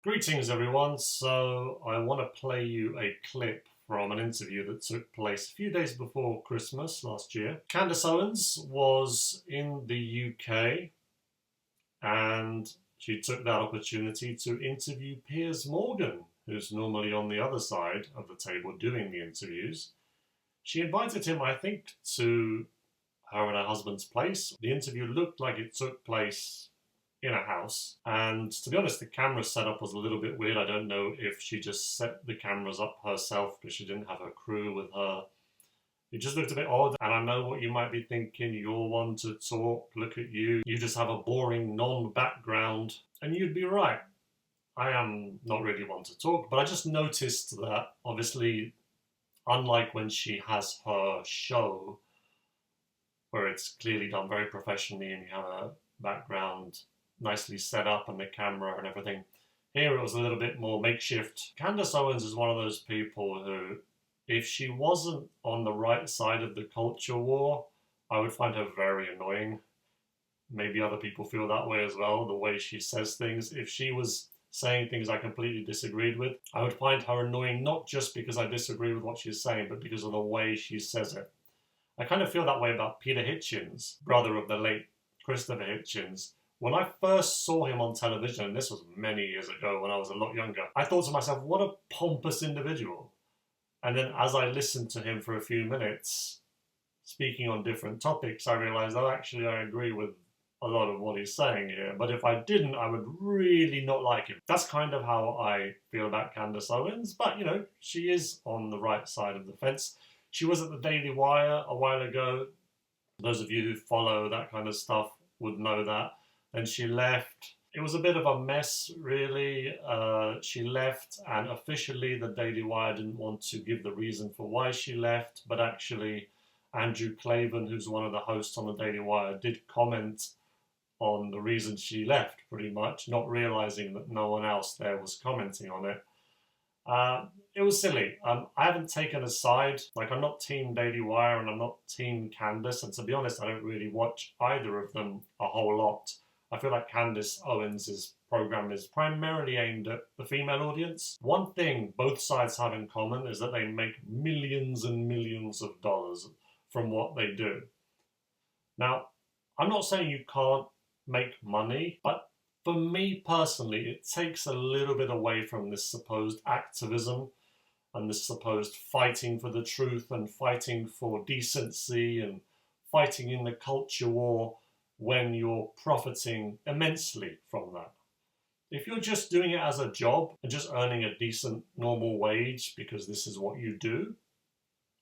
Greetings, everyone. So, I want to play you a clip from an interview that took place a few days before Christmas last year. Candace Owens was in the UK and she took that opportunity to interview Piers Morgan, who's normally on the other side of the table doing the interviews. She invited him, I think, to her and her husband's place. The interview looked like it took place in a house. And to be honest, the camera setup was a little bit weird. I don't know if she just set the cameras up herself because she didn't have her crew with her. It just looked a bit odd. And I know what you might be thinking. You're one to talk. Look at you. You just have a boring non-background. And you'd be right. I am not really one to talk. But I just noticed that, obviously, unlike when she has her show, where it's clearly done very professionally and you have a background nicely set up and the camera and everything. Here it was a little bit more makeshift. Candace Owens is one of those people who, if she wasn't on the right side of the culture war, I would find her very annoying. Maybe other people feel that way as well, the way she says things. If she was saying things I completely disagreed with, I would find her annoying, not just because I disagree with what she's saying, but because of the way she says it. I kind of feel that way about Peter Hitchens, brother of the late Christopher Hitchens. When I first saw him on television, and this was many years ago when I was a lot younger, I thought to myself, what a pompous individual. And then as I listened to him for a few minutes, speaking on different topics, I realised, oh, actually, I agree with a lot of what he's saying here. But if I didn't, I would really not like him. That's kind of how I feel about Candace Owens. But, you know, she is on the right side of the fence. She was at the Daily Wire a while ago. Those of you who follow that kind of stuff would know that. Then she left. It was a bit of a mess, really. She left, and officially the Daily Wire didn't want to give the reason for why she left, but actually Andrew Claven, who's one of the hosts on the Daily Wire, did comment on the reason she left, pretty much, not realising that no one else there was commenting on it. It was silly. I haven't taken a side. Like, I'm not Team Daily Wire and I'm not Team Candace, and to be honest, I don't really watch either of them a whole lot. I feel like Candace Owens' program is primarily aimed at the female audience. One thing both sides have in common is that they make millions and millions of dollars from what they do. Now, I'm not saying you can't make money, but for me personally, it takes a little bit away from this supposed activism and this supposed fighting for the truth and fighting for decency and fighting in the culture war when you're profiting immensely from that. If you're just doing it as a job and just earning a decent normal wage because this is what you do,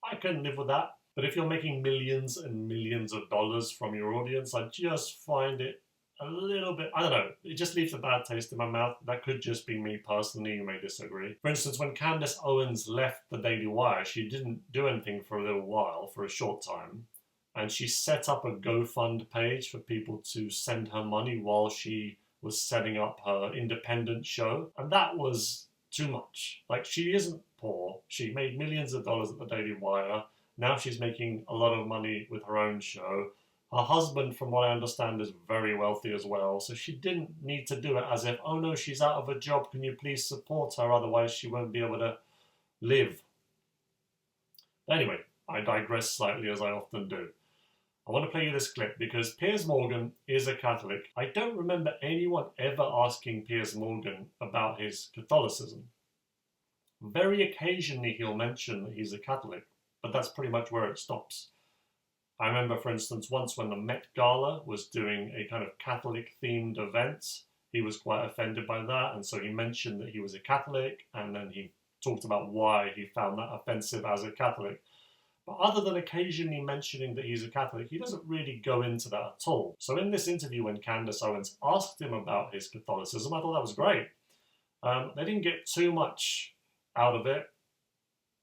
I can live with that. But if you're making millions and millions of dollars from your audience, I just find it a little bit, I don't know, it just leaves a bad taste in my mouth. That could just be me personally, you may disagree. For instance, when Candace Owens left the Daily Wire, she didn't do anything for a little while, for a short time. And she set up a GoFund page for people to send her money while she was setting up her independent show. And that was too much. Like, she isn't poor. She made millions of dollars at the Daily Wire. Now she's making a lot of money with her own show. Her husband, from what I understand, is very wealthy as well. So she didn't need to do it as if, oh no, she's out of a job. Can you please support her? Otherwise she won't be able to live. But anyway, I digress slightly, as I often do. I want to play you this clip because Piers Morgan is a Catholic. I don't remember anyone ever asking Piers Morgan about his Catholicism. Very occasionally he'll mention that he's a Catholic, but that's pretty much where it stops. I remember, for instance, once when the Met Gala was doing a kind of Catholic-themed event, he was quite offended by that, and so he mentioned that he was a Catholic, and then he talked about why he found that offensive as a Catholic. But other than occasionally mentioning that he's a Catholic, he doesn't really go into that at all. So in this interview, when Candace Owens asked him about his Catholicism, I thought that was great. They didn't get too much out of it.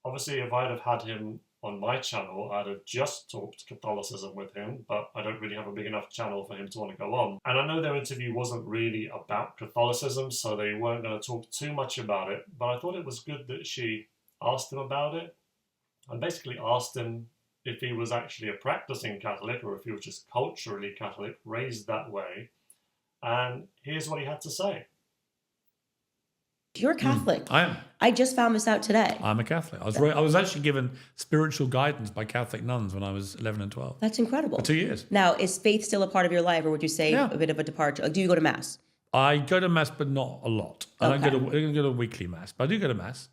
Obviously, if I'd have had him on my channel, I'd have just talked Catholicism with him, but I don't really have a big enough channel for him to want to go on. And I know their interview wasn't really about Catholicism, so they weren't going to talk too much about it, but I thought it was good that she asked him about it. And basically asked him if he was actually a practicing Catholic or if he was just culturally Catholic, raised that way. And here's what he had to say. You're a Catholic. I am. I just found this out today. I'm a Catholic. I was actually given spiritual guidance by Catholic nuns when I was 11 and 12. That's incredible. For 2 years. Now, is faith still a part of your life, or would you say a bit of a departure? Like, do you go to Mass? I go to Mass, but not a lot. I don't go to weekly Mass, but I do go to Mass.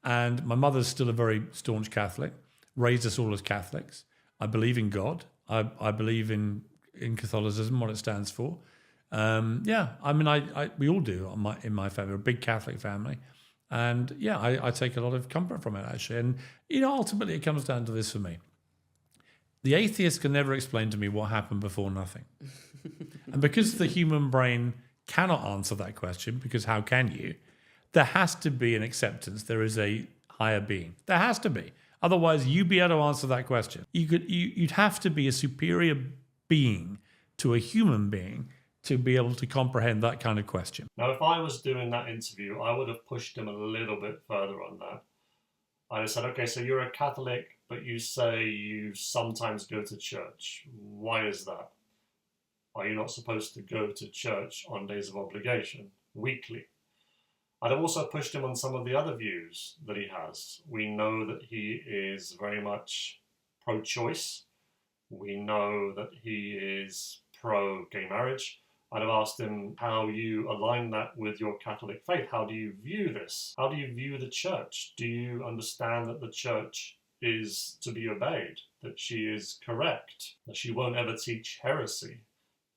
And my mother's still a very staunch Catholic, raised us all as Catholics. I believe in God. I believe in Catholicism, what it stands for. We all do in my family. We're a big Catholic family. And I take a lot of comfort from it, actually. And, ultimately it comes down to this for me. The atheist can never explain to me what happened before nothing. And because the human brain cannot answer that question, because how can you? There has to be an acceptance. There is a higher being. There has to be. Otherwise, you'd be able to answer that question. You'd have to be a superior being to a human being to be able to comprehend that kind of question. Now, if I was doing that interview, I would have pushed him a little bit further on that. I'd have said, okay, so you're a Catholic, but you say you sometimes go to church. Why is that? Are you not supposed to go to church on days of obligation, weekly? I'd have also pushed him on some of the other views that he has. We know that he is very much pro-choice. We know that he is pro-gay marriage. I'd have asked him how you align that with your Catholic faith. How do you view this? How do you view the church? Do you understand that the church is to be obeyed, that she is correct, that she won't ever teach heresy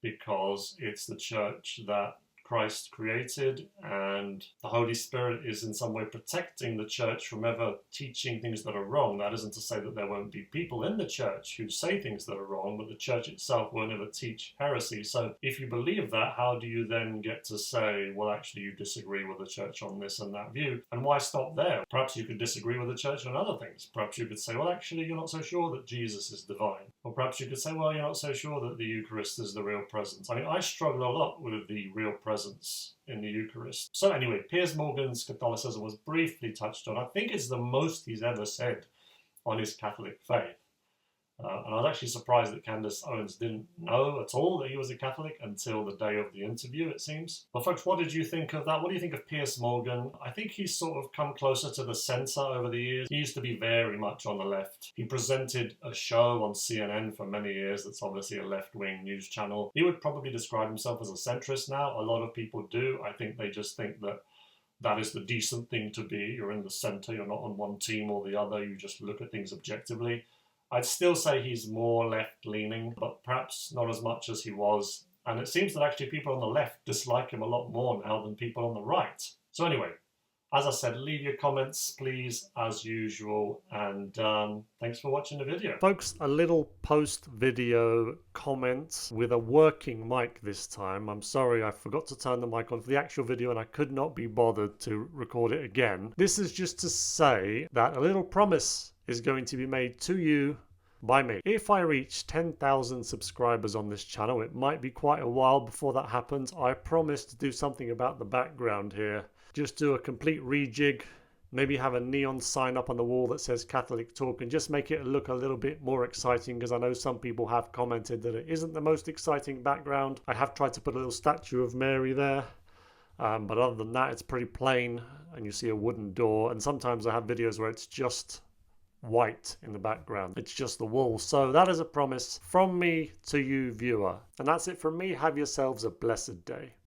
because it's the church that Christ created, and the Holy Spirit is in some way protecting the church from ever teaching things that are wrong. That isn't to say that there won't be people in the church who say things that are wrong, but the church itself won't ever teach heresy. So if you believe that, how do you then get to say, well, actually you disagree with the church on this and that view? And why stop there? Perhaps you could disagree with the church on other things. Perhaps you could say, well, actually you're not so sure that Jesus is divine. Or perhaps you could say, well, you're not so sure that the Eucharist is the real presence. I mean, I struggle a lot with the real presence in the Eucharist. So anyway, Piers Morgan's Catholicism was briefly touched on. I think it's the most he's ever said on his Catholic faith. And I was actually surprised that Candace Owens didn't know at all that he was a Catholic until the day of the interview, it seems. Well, folks, what did you think of that? What do you think of Piers Morgan? I think he's sort of come closer to the centre over the years. He used to be very much on the left. He presented a show on CNN for many years that's obviously a left-wing news channel. He would probably describe himself as a centrist now. A lot of people do. I think they just think that that is the decent thing to be. You're in the centre. You're not on one team or the other. You just look at things objectively. I'd still say he's more left-leaning, but perhaps not as much as he was. And it seems that actually people on the left dislike him a lot more now than people on the right. So anyway, as I said, leave your comments, please, as usual. And thanks for watching the video. Folks, a little post-video comment with a working mic this time. I'm sorry, I forgot to turn the mic on for the actual video and I could not be bothered to record it again. This is just to say that a little promise is going to be made to you by me. If I reach 10,000 subscribers on this channel, it might be quite a while before that happens. I promise to do something about the background here. Just do a complete rejig, maybe have a neon sign up on the wall that says Catholic Talk and just make it look a little bit more exciting, because I know some people have commented that it isn't the most exciting background. I have tried to put a little statue of Mary there. But other than that, it's pretty plain and you see a wooden door. And sometimes I have videos where it's just white in the background. It's just the wall. So that is a promise from me to you, viewer. And that's it from me. Have yourselves a blessed day.